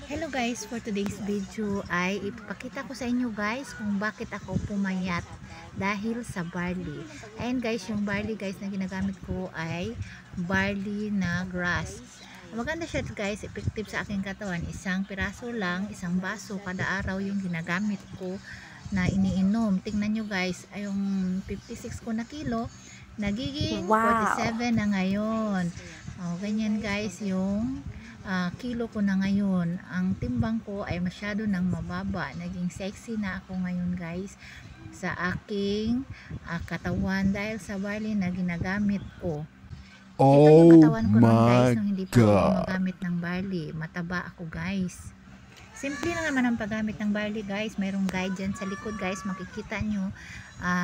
Hello guys, for today's video ay ipapakita ko sa inyo guys kung bakit ako pumayat dahil sa barley. Ayan guys, yung barley guys na ginagamit ko ay barley na grass. Maganda siya guys, effective sa aking katawan. Isang piraso lang, isang baso kada araw yung ginagamit ko na iniinom. Tingnan nyo guys, ay yung 56 ko na kilo, nagiging 47 na ngayon. Ganyan guys yung kilo ko na ngayon. Ang timbang ko ay masyado nang mababa. Naging sexy na ako ngayon guys sa aking katawan dahil sa barley na ginagamit ko. Ito yung katawan ko noon guys nung hindi pa ako gumagamit ng barley. Mataba ako guys. Simple na naman ang paggamit ng barley guys. Mayroong guide dyan sa likod guys. Makikita nyo.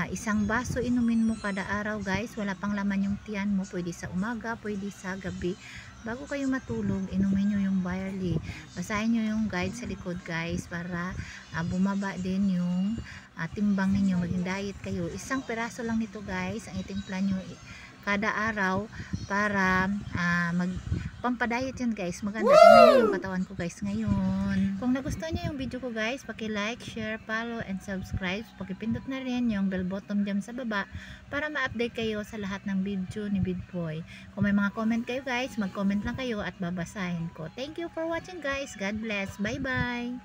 Isang baso inumin mo kada araw guys. Wala pang laman yung tiyan mo. Pwede sa umaga, pwede sa gabi. Bago kayo matulog, inumin nyo yung barley. Basahin nyo yung guide sa likod guys para bumaba din yung timbang ninyo. Maging diet kayo. Isang peraso lang nito guys. Ang itimpla nyo kada araw para pampadayet yan guys. Maganda. Tingnan nyo yung katawan ko guys ngayon. Kung nagustuhan nyo yung video ko guys, paki-like, share, follow, and subscribe. Pakipindot na rin yung bell button dyan sa baba para ma-update kayo sa lahat ng video ni Bidboy. Kung may mga comment kayo guys, mag-comment lang kayo at babasahin ko. Thank you for watching guys. God bless. Bye bye.